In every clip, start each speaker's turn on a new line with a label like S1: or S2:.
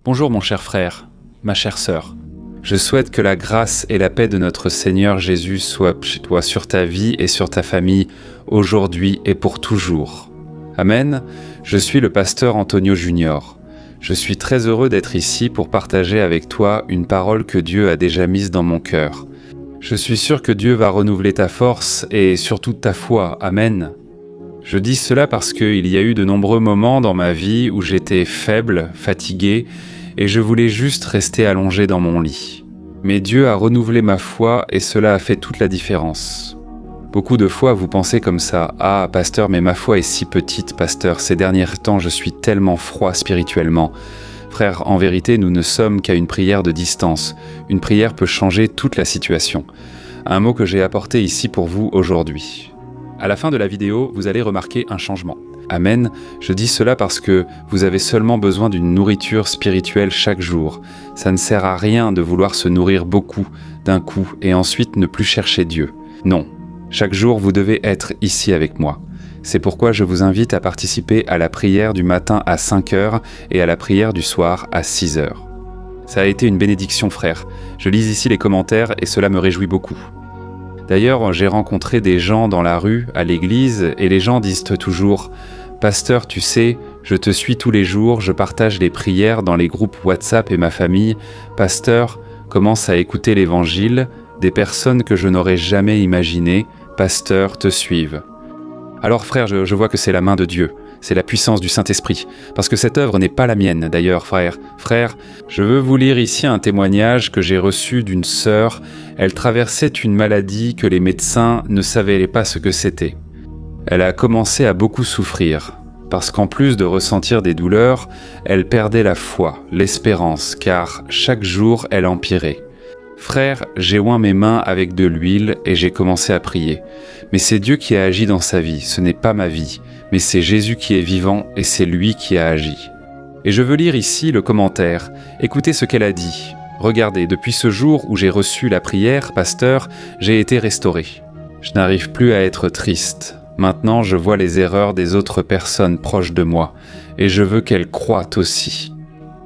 S1: Bonjour mon cher frère, ma chère sœur. Je souhaite que la grâce et la paix de notre Seigneur Jésus soient chez toi sur ta vie et sur ta famille, aujourd'hui et pour toujours. Amen. Je suis le pasteur Antonio Junior. Je suis très heureux d'être ici pour partager avec toi une parole que Dieu a déjà mise dans mon cœur. Je suis sûr que Dieu va renouveler ta force et surtout ta foi. Amen. Je dis cela parce qu'il y a eu de nombreux moments dans ma vie où j'étais faible, fatigué, et je voulais juste rester allongé dans mon lit. Mais Dieu a renouvelé ma foi et cela a fait toute la différence. Beaucoup de fois, vous pensez comme ça, « Ah, pasteur, mais ma foi est si petite, pasteur, ces derniers temps, je suis tellement froid spirituellement. » Frère, en vérité, nous ne sommes qu'à une prière de distance. Une prière peut changer toute la situation. Un mot que j'ai apporté ici pour vous aujourd'hui. À la fin de la vidéo, vous allez remarquer un changement. Amen, je dis cela parce que vous avez seulement besoin d'une nourriture spirituelle chaque jour. Ça ne sert à rien de vouloir se nourrir beaucoup, d'un coup, et ensuite ne plus chercher Dieu. Non, chaque jour vous devez être ici avec moi. C'est pourquoi je vous invite à participer à la prière du matin à 5h et à la prière du soir à 6h. Ça a été une bénédiction, frère. Je lis ici les commentaires et cela me réjouit beaucoup. D'ailleurs, j'ai rencontré des gens dans la rue, à l'église, et les gens disent toujours « Pasteur, tu sais, je te suis tous les jours, je partage les prières dans les groupes WhatsApp et ma famille. Pasteur, commence à écouter l'évangile, des personnes que je n'aurais jamais imaginées, pasteur, te suivent. » Alors frère, je vois que c'est la main de Dieu, c'est la puissance du Saint-Esprit, parce que cette œuvre n'est pas la mienne d'ailleurs, frère. Frère, je veux vous lire ici un témoignage que j'ai reçu d'une sœur. Elle traversait une maladie que les médecins ne savaient pas ce que c'était. Elle a commencé à beaucoup souffrir, parce qu'en plus de ressentir des douleurs, elle perdait la foi, l'espérance, car chaque jour elle empirait. Frère, j'ai oint mes mains avec de l'huile et j'ai commencé à prier. Mais c'est Dieu qui a agi dans sa vie, ce n'est pas ma vie, mais c'est Jésus qui est vivant et c'est lui qui a agi. Et je veux lire ici le commentaire. Écoutez ce qu'elle a dit. Regardez, depuis ce jour où j'ai reçu la prière, pasteur, j'ai été restauré. Je n'arrive plus à être triste. Maintenant, je vois les erreurs des autres personnes proches de moi et je veux qu'elles croient aussi.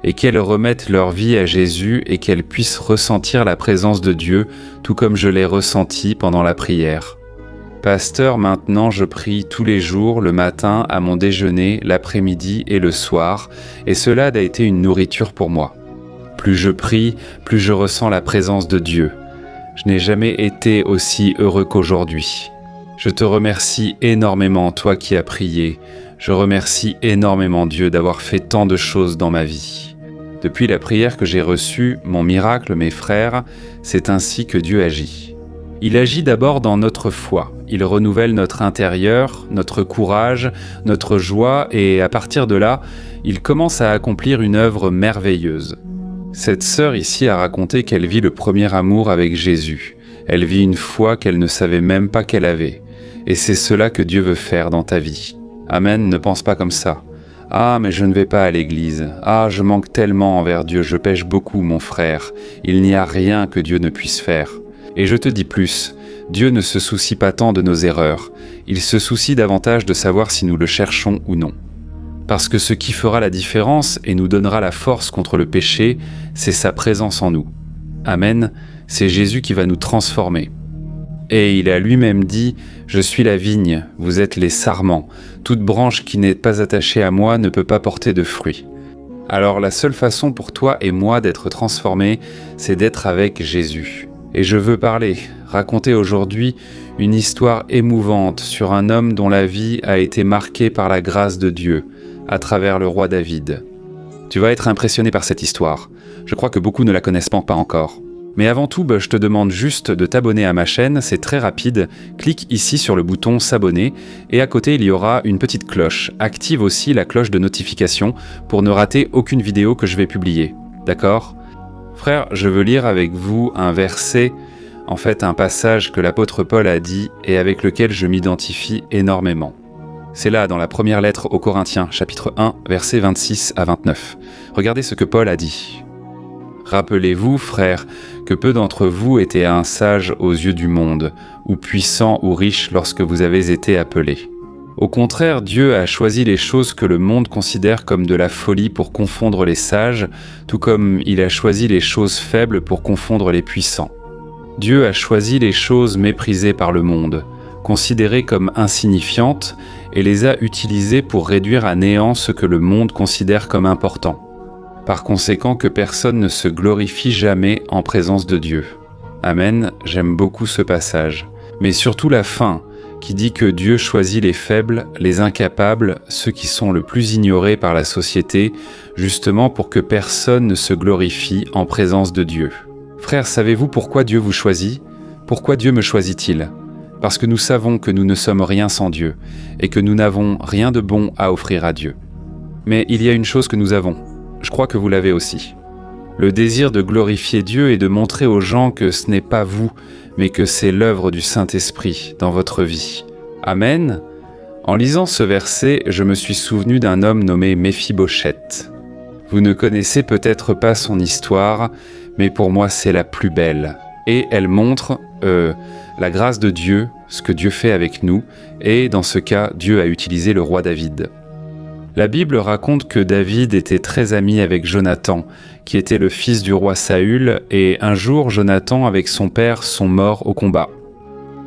S1: Et qu'elles remettent leur vie à Jésus et qu'elles puissent ressentir la présence de Dieu, tout comme je l'ai ressenti pendant la prière. Pasteur, maintenant je prie tous les jours, le matin, à mon déjeuner, l'après-midi et le soir, et cela a été une nourriture pour moi. Plus je prie, plus je ressens la présence de Dieu. Je n'ai jamais été aussi heureux qu'aujourd'hui. Je te remercie énormément, toi qui as prié. Je remercie énormément Dieu d'avoir fait tant de choses dans ma vie. Depuis la prière que j'ai reçue, mon miracle, mes frères, c'est ainsi que Dieu agit. Il agit d'abord dans notre foi. Il renouvelle notre intérieur, notre courage, notre joie et à partir de là, il commence à accomplir une œuvre merveilleuse. Cette sœur ici a raconté qu'elle vit le premier amour avec Jésus. Elle vit une foi qu'elle ne savait même pas qu'elle avait. Et c'est cela que Dieu veut faire dans ta vie. Amen, ne pense pas comme ça. Ah, mais je ne vais pas à l'église. Ah, je manque tellement envers Dieu, je pêche beaucoup, mon frère. Il n'y a rien que Dieu ne puisse faire. Et je te dis plus, Dieu ne se soucie pas tant de nos erreurs. Il se soucie davantage de savoir si nous le cherchons ou non. Parce que ce qui fera la différence et nous donnera la force contre le péché, c'est sa présence en nous. Amen, c'est Jésus qui va nous transformer. Et il a lui-même dit « Je suis la vigne, vous êtes les sarments. Toute branche qui n'est pas attachée à moi ne peut pas porter de fruits. » Alors la seule façon pour toi et moi d'être transformés, c'est d'être avec Jésus. Et je veux raconter aujourd'hui une histoire émouvante sur un homme dont la vie a été marquée par la grâce de Dieu, à travers le roi David. Tu vas être impressionné par cette histoire. Je crois que beaucoup ne la connaissent pas encore. Mais avant tout, je te demande juste de t'abonner à ma chaîne, c'est très rapide. Clique ici sur le bouton s'abonner et à côté il y aura une petite cloche. Active aussi la cloche de notification pour ne rater aucune vidéo que je vais publier. D'accord ? Frère, je veux lire avec vous un verset, en fait un passage que l'apôtre Paul a dit et avec lequel je m'identifie énormément. C'est là dans la première lettre aux Corinthiens, chapitre 1, versets 26 à 29. Regardez ce que Paul a dit. Rappelez-vous, frères, que peu d'entre vous étaient un sage aux yeux du monde, ou puissants ou riches lorsque vous avez été appelés. Au contraire, Dieu a choisi les choses que le monde considère comme de la folie pour confondre les sages, tout comme il a choisi les choses faibles pour confondre les puissants. Dieu a choisi les choses méprisées par le monde, considérées comme insignifiantes, et les a utilisées pour réduire à néant ce que le monde considère comme important. Par conséquent, que personne ne se glorifie jamais en présence de Dieu. Amen, j'aime beaucoup ce passage. Mais surtout la fin, qui dit que Dieu choisit les faibles, les incapables, ceux qui sont le plus ignorés par la société, justement pour que personne ne se glorifie en présence de Dieu. Frères, savez-vous pourquoi Dieu vous choisit? Pourquoi Dieu me choisit-il? Parce que nous savons que nous ne sommes rien sans Dieu, et que nous n'avons rien de bon à offrir à Dieu. Mais il y a une chose que nous avons, je crois que vous l'avez aussi. Le désir de glorifier Dieu et de montrer aux gens que ce n'est pas vous, mais que c'est l'œuvre du Saint-Esprit dans votre vie. Amen. En lisant ce verset, je me suis souvenu d'un homme nommé Méphibosheth. Vous ne connaissez peut-être pas son histoire, mais pour moi c'est la plus belle. Et elle montre la grâce de Dieu, ce que Dieu fait avec nous, et dans ce cas, Dieu a utilisé le roi David. La Bible raconte que David était très ami avec Jonathan, qui était le fils du roi Saül, et un jour Jonathan avec son père sont morts au combat.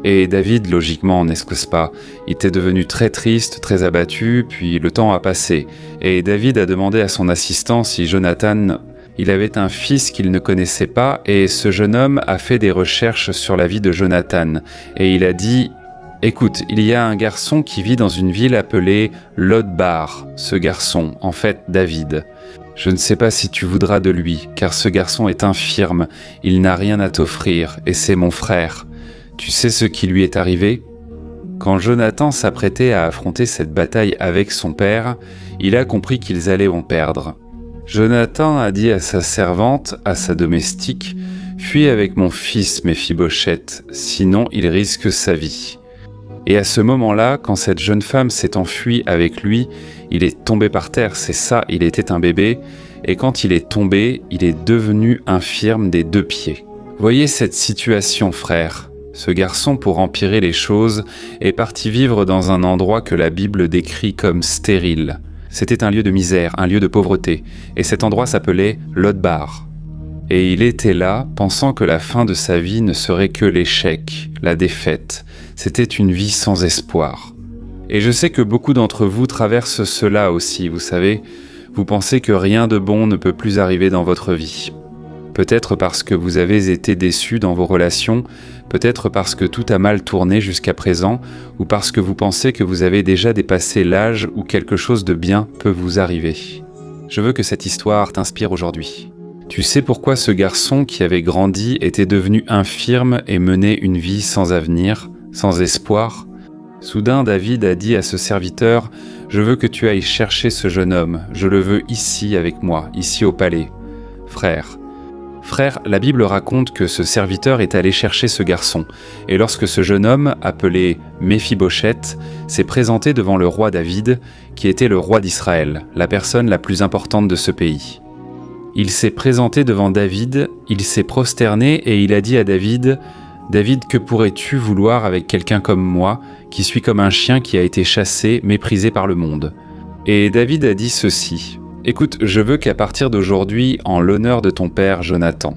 S1: Et David, logiquement, n'est-ce pas, il était devenu très triste, très abattu, puis le temps a passé, et David a demandé à son assistant si Jonathan, il avait un fils qu'il ne connaissait pas, et ce jeune homme a fait des recherches sur la vie de Jonathan, et il a dit: écoute, il y a un garçon qui vit dans une ville appelée Lodbar, ce garçon, en fait David. Je ne sais pas si tu voudras de lui, car ce garçon est infirme, il n'a rien à t'offrir, et c'est mon frère. Tu sais ce qui lui est arrivé? Quand Jonathan s'apprêtait à affronter cette bataille avec son père, il a compris qu'ils allaient en perdre. Jonathan a dit à sa servante, à sa domestique: « Fuis avec mon fils Méphibosheth, sinon il risque sa vie. » Et à ce moment-là, quand cette jeune femme s'est enfuie avec lui, il est tombé par terre, c'est ça, il était un bébé, et quand il est tombé, il est devenu infirme des 2 pieds. Voyez cette situation, frère. Ce garçon, pour empirer les choses, est parti vivre dans un endroit que la Bible décrit comme stérile. C'était un lieu de misère, un lieu de pauvreté, et cet endroit s'appelait Lodbar. Et il était là, pensant que la fin de sa vie ne serait que l'échec, la défaite. C'était une vie sans espoir. Et je sais que beaucoup d'entre vous traversent cela aussi, vous savez. Vous pensez que rien de bon ne peut plus arriver dans votre vie. Peut-être parce que vous avez été déçus dans vos relations, peut-être parce que tout a mal tourné jusqu'à présent, ou parce que vous pensez que vous avez déjà dépassé l'âge où quelque chose de bien peut vous arriver. Je veux que cette histoire t'inspire aujourd'hui. Tu sais pourquoi ce garçon qui avait grandi était devenu infirme et menait une vie sans avenir, sans espoir? Soudain, David a dit à ce serviteur: « Je veux que tu ailles chercher ce jeune homme, je le veux ici avec moi, ici au palais. » Frère, la Bible raconte que ce serviteur est allé chercher ce garçon, et lorsque ce jeune homme, appelé Méphibosheth, s'est présenté devant le roi David, qui était le roi d'Israël, la personne la plus importante de ce pays. Il s'est présenté devant David, il s'est prosterné et il a dit à David: « David, que pourrais-tu vouloir avec quelqu'un comme moi, qui suis comme un chien qui a été chassé, méprisé par le monde ?» Et David a dit ceci: « Écoute, je veux qu'à partir d'aujourd'hui, en l'honneur de ton père Jonathan,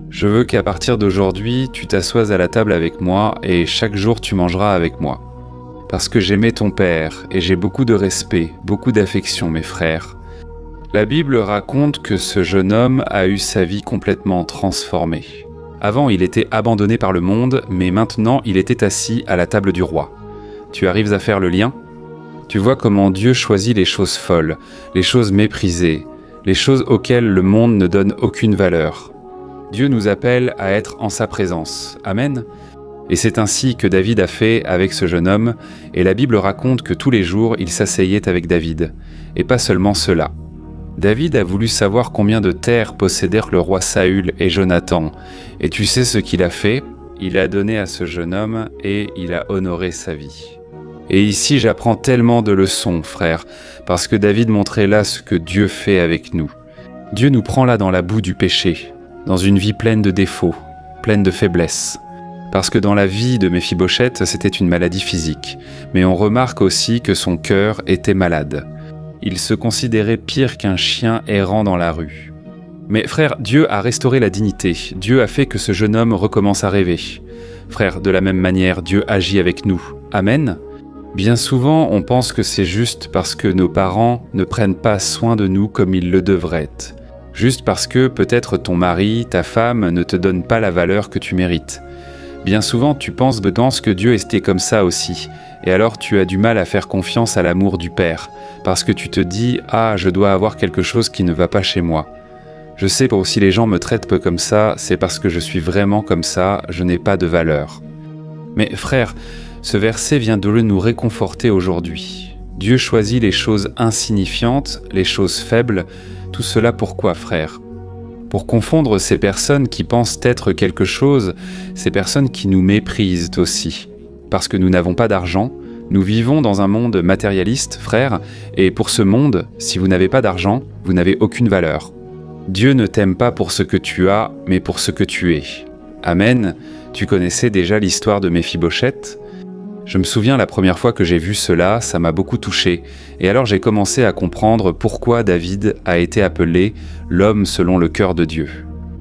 S1: je veux qu'à partir d'aujourd'hui, tu t'assoies à la table avec moi et chaque jour tu mangeras avec moi. Parce que j'aimais ton père et j'ai beaucoup de respect, beaucoup d'affection, mes frères. » La Bible raconte que ce jeune homme a eu sa vie complètement transformée. Avant, il était abandonné par le monde, mais maintenant, il était assis à la table du roi. Tu arrives à faire le lien ? Tu vois comment Dieu choisit les choses folles, les choses méprisées, les choses auxquelles le monde ne donne aucune valeur. Dieu nous appelle à être en sa présence. Amen. Et c'est ainsi que David a fait avec ce jeune homme, et la Bible raconte que tous les jours, il s'asseyait avec David. Et pas seulement cela. David a voulu savoir combien de terres possédèrent le roi Saül et Jonathan. Et tu sais ce qu'il a fait? Il a donné à ce jeune homme et il a honoré sa vie. Et ici, j'apprends tellement de leçons, frère, parce que David montrait là ce que Dieu fait avec nous. Dieu nous prend là dans la boue du péché, dans une vie pleine de défauts, pleine de faiblesses. Parce que dans la vie de Méphibosheth, c'était une maladie physique, mais on remarque aussi que son cœur était malade. Il se considérait pire qu'un chien errant dans la rue. Mais frère, Dieu a restauré la dignité, Dieu a fait que ce jeune homme recommence à rêver. Frère, de la même manière, Dieu agit avec nous. Amen. Bien souvent, on pense que c'est juste parce que nos parents ne prennent pas soin de nous comme ils le devraient. Juste parce que peut-être ton mari, ta femme ne te donnent pas la valeur que tu mérites. Bien souvent, tu penses que Dieu était comme ça aussi, et alors tu as du mal à faire confiance à l'amour du Père, parce que tu te dis « Ah, je dois avoir quelque chose qui ne va pas chez moi ». Je sais que si les gens me traitent peu comme ça, c'est parce que je suis vraiment comme ça, je n'ai pas de valeur. Mais frère, ce verset vient de nous réconforter aujourd'hui. Dieu choisit les choses insignifiantes, les choses faibles. Tout cela pourquoi, frère ? Pour confondre ces personnes qui pensent être quelque chose, ces personnes qui nous méprisent aussi. Parce que nous n'avons pas d'argent, nous vivons dans un monde matérialiste, frère, et pour ce monde, si vous n'avez pas d'argent, vous n'avez aucune valeur. Dieu ne t'aime pas pour ce que tu as, mais pour ce que tu es. Amen. Tu connaissais déjà l'histoire de Méphibosheth ? Je me souviens la première fois que j'ai vu cela, ça m'a beaucoup touché. Et alors j'ai commencé à comprendre pourquoi David a été appelé l'homme selon le cœur de Dieu.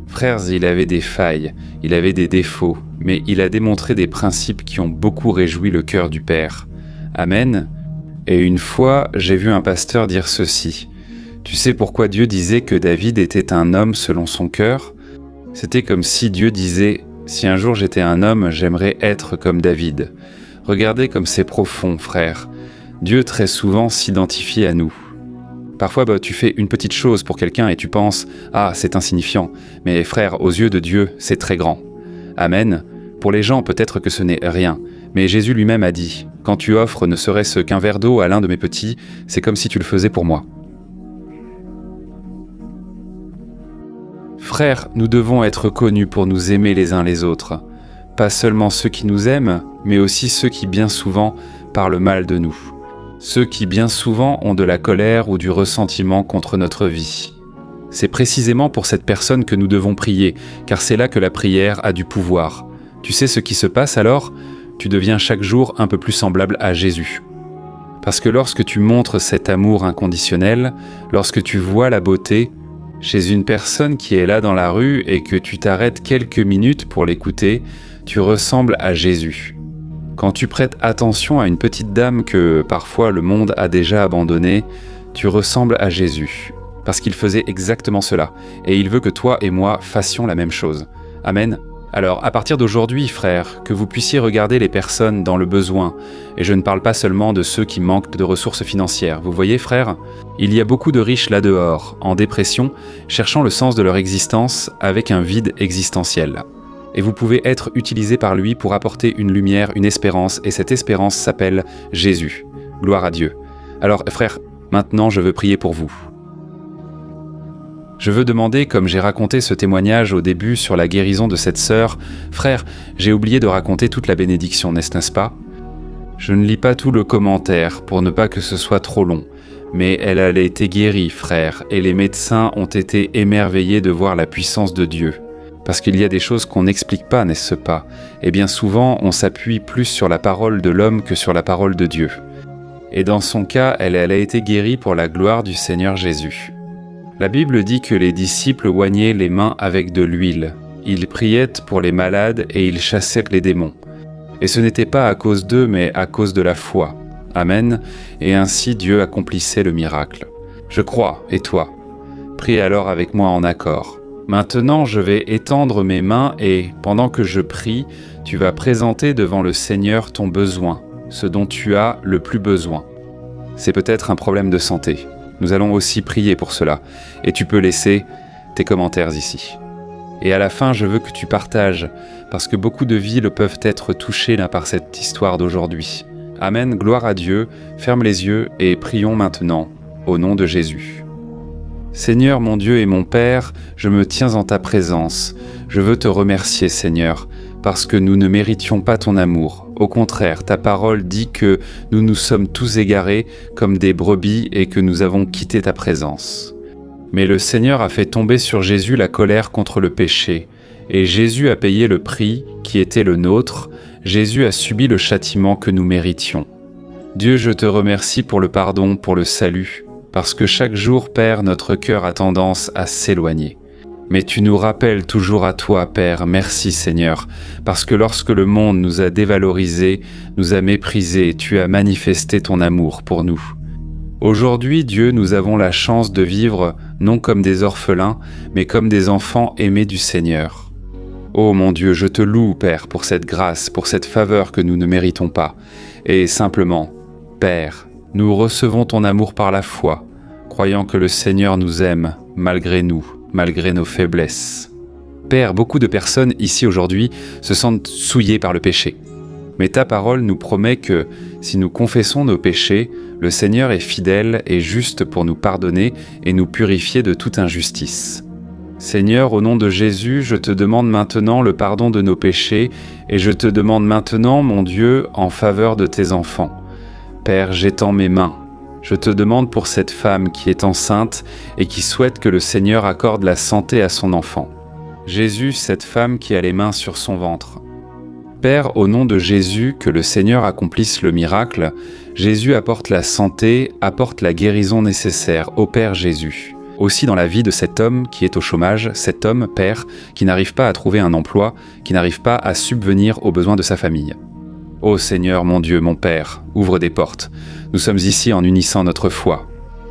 S1: Frères, il avait des failles, il avait des défauts, mais il a démontré des principes qui ont beaucoup réjoui le cœur du Père. Amen. Et une fois, j'ai vu un pasteur dire ceci. Tu sais pourquoi Dieu disait que David était un homme selon son cœur ? C'était comme si Dieu disait « Si un jour j'étais un homme, j'aimerais être comme David ». Regardez comme c'est profond, frère. Dieu très souvent s'identifie à nous. Parfois, tu fais une petite chose pour quelqu'un et tu penses « Ah, c'est insignifiant ». Mais frère, aux yeux de Dieu, c'est très grand. Amen. Pour les gens, peut-être que ce n'est rien. Mais Jésus lui-même a dit « Quand tu offres ne serait-ce qu'un verre d'eau à l'un de mes petits, c'est comme si tu le faisais pour moi ». Frères, nous devons être connus pour nous aimer les uns les autres. Pas seulement ceux qui nous aiment, mais aussi ceux qui bien souvent parlent mal de nous. Ceux qui bien souvent ont de la colère ou du ressentiment contre notre vie. C'est précisément pour cette personne que nous devons prier, car c'est là que la prière a du pouvoir. Tu sais ce qui se passe alors ? Tu deviens chaque jour un peu plus semblable à Jésus. Parce que lorsque tu montres cet amour inconditionnel, lorsque tu vois la beauté, chez une personne qui est là dans la rue et que tu t'arrêtes quelques minutes pour l'écouter, tu ressembles à Jésus. Quand tu prêtes attention à une petite dame que parfois le monde a déjà abandonnée, tu ressembles à Jésus. Parce qu'il faisait exactement cela. Et il veut que toi et moi fassions la même chose. Amen. Alors, à partir d'aujourd'hui, frères, que vous puissiez regarder les personnes dans le besoin, et je ne parle pas seulement de ceux qui manquent de ressources financières. Vous voyez, frères, il y a beaucoup de riches là dehors, en dépression, cherchant le sens de leur existence avec un vide existentiel. Et vous pouvez être utilisé par lui pour apporter une lumière, une espérance, et cette espérance s'appelle Jésus. Gloire à Dieu. Alors, frères, maintenant je veux prier pour vous. Je veux demander, comme j'ai raconté ce témoignage au début sur la guérison de cette sœur, frère, j'ai oublié de raconter toute la bénédiction, n'est-ce pas ? Je ne lis pas tout le commentaire pour ne pas que ce soit trop long, mais elle a été guérie, frère, et les médecins ont été émerveillés de voir la puissance de Dieu. Parce qu'il y a des choses qu'on n'explique pas, n'est-ce pas ? Et bien souvent, on s'appuie plus sur la parole de l'homme que sur la parole de Dieu. Et dans son cas, elle a été guérie pour la gloire du Seigneur Jésus. La Bible dit que les disciples oignaient les mains avec de l'huile. Ils priaient pour les malades et ils chassaient les démons. Et ce n'était pas à cause d'eux, mais à cause de la foi. Amen. Et ainsi Dieu accomplissait le miracle. Je crois, et toi ? Prie alors avec moi en accord. Maintenant, je vais étendre mes mains et, pendant que je prie, tu vas présenter devant le Seigneur ton besoin, ce dont tu as le plus besoin. C'est peut-être un problème de santé. Nous allons aussi prier pour cela, et tu peux laisser tes commentaires ici. Et à la fin, je veux que tu partages, parce que beaucoup de vies peuvent être touchées par cette histoire d'aujourd'hui. Amen, gloire à Dieu, ferme les yeux et prions maintenant, au nom de Jésus. Seigneur mon Dieu et mon Père, je me tiens en ta présence. Je veux te remercier, Seigneur, parce que nous ne méritions pas ton amour. Au contraire, ta parole dit que nous nous sommes tous égarés comme des brebis et que nous avons quitté ta présence. Mais le Seigneur a fait tomber sur Jésus la colère contre le péché, Et Jésus a payé le prix qui était le nôtre, Jésus a subi le châtiment que nous méritions. Dieu, je te remercie pour le pardon, pour le salut, parce que chaque jour, Père, notre cœur a tendance à s'éloigner. Mais tu nous rappelles toujours à toi, Père, merci Seigneur, parce que lorsque le monde nous a dévalorisés, nous a méprisés, tu as manifesté ton amour pour nous. Aujourd'hui, Dieu, nous avons la chance de vivre non comme des orphelins, mais comme des enfants aimés du Seigneur. Ô mon Dieu, je te loue, Père, pour cette grâce, pour cette faveur que nous ne méritons pas. Et simplement, Père, nous recevons ton amour par la foi, croyant que le Seigneur nous aime malgré nous, malgré nos faiblesses. Père, beaucoup de personnes ici aujourd'hui se sentent souillées par le péché. Mais ta parole nous promet que si nous confessons nos péchés, le Seigneur est fidèle et juste pour nous pardonner et nous purifier de toute injustice. Seigneur, au nom de Jésus, je te demande maintenant le pardon de nos péchés et je te demande maintenant, mon Dieu, en faveur de tes enfants. Père, j'étends mes mains. Je te demande pour cette femme qui est enceinte et qui souhaite que le Seigneur accorde la santé à son enfant. Jésus, cette femme qui a les mains sur son ventre. Père, au nom de Jésus, que le Seigneur accomplisse le miracle. Jésus apporte la santé, apporte la guérison nécessaire. Ô Père Jésus. Aussi dans la vie de cet homme qui est au chômage, cet homme, Père, qui n'arrive pas à trouver un emploi, qui n'arrive pas à subvenir aux besoins de sa famille. Ô Seigneur, mon Dieu, mon Père, ouvre des portes. Nous sommes ici en unissant notre foi.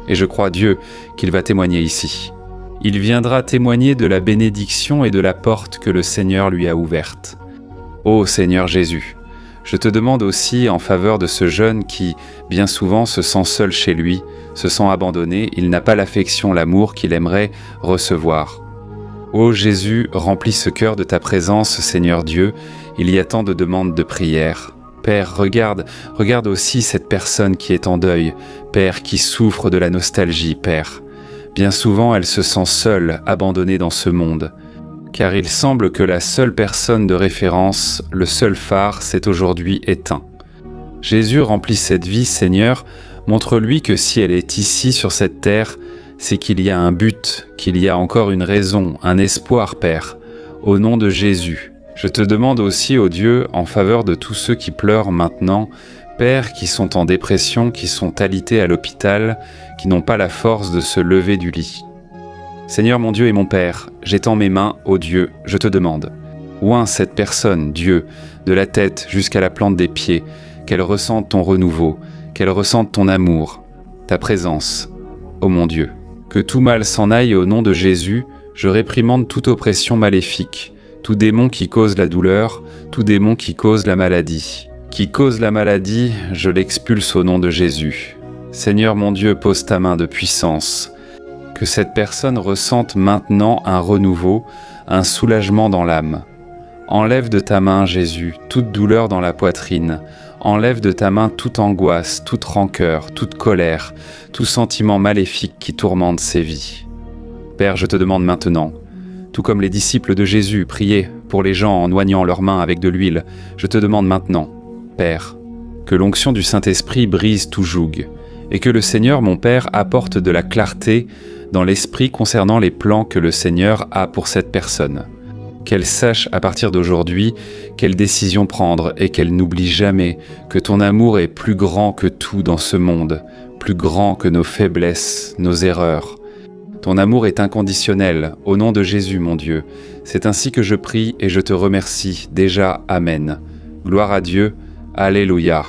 S1: Et je crois, Dieu, qu'il va témoigner ici. Il viendra témoigner de la bénédiction et de la porte que le Seigneur lui a ouverte. Ô Seigneur Jésus, je te demande aussi en faveur de ce jeune qui, bien souvent, se sent seul chez lui, se sent abandonné, il n'a pas l'affection, l'amour qu'il aimerait recevoir. Ô Jésus, remplis ce cœur de ta présence, Seigneur Dieu, il y a tant de demandes de prière. Père, regarde aussi cette personne qui est en deuil, Père, qui souffre de la nostalgie, Père. Bien souvent, elle se sent seule, abandonnée dans ce monde. Car il semble que la seule personne de référence, le seul phare, s'est aujourd'hui éteint. Jésus remplit cette vie, Seigneur, montre-lui que si elle est ici sur cette terre, c'est qu'il y a un but, qu'il y a encore une raison, un espoir, Père. Au nom de Jésus, je te demande aussi, ô Dieu, en faveur de tous ceux qui pleurent maintenant, Père, qui sont en dépression, qui sont alités à l'hôpital, qui n'ont pas la force de se lever du lit. Seigneur mon Dieu et mon Père, j'étends mes mains, ô Dieu, je te demande. Oins cette personne, Dieu, de la tête jusqu'à la plante des pieds, qu'elle ressente ton renouveau, qu'elle ressente ton amour, ta présence, ô mon Dieu. Que tout mal s'en aille au nom de Jésus, je réprimande toute oppression maléfique, tout démon qui cause la douleur, tout démon qui cause la maladie. Qui cause la maladie, je l'expulse au nom de Jésus. Seigneur mon Dieu, pose ta main de puissance. Que cette personne ressente maintenant un renouveau, un soulagement dans l'âme. Enlève de ta main, Jésus, toute douleur dans la poitrine. Enlève de ta main toute angoisse, toute rancœur, toute colère, tout sentiment maléfique qui tourmente ses vies. Père, je te demande maintenant, tout comme les disciples de Jésus priaient pour les gens en oignant leurs mains avec de l'huile, je te demande maintenant, Père, que l'onction du Saint-Esprit brise tout joug, et que le Seigneur, mon Père, apporte de la clarté dans l'esprit concernant les plans que le Seigneur a pour cette personne. Qu'elle sache à partir d'aujourd'hui quelle décision prendre et qu'elle n'oublie jamais que ton amour est plus grand que tout dans ce monde, plus grand que nos faiblesses, nos erreurs. Ton amour est inconditionnel, au nom de Jésus, mon Dieu. C'est ainsi que je prie et je te remercie. Déjà, Amen. Gloire à Dieu. Alléluia.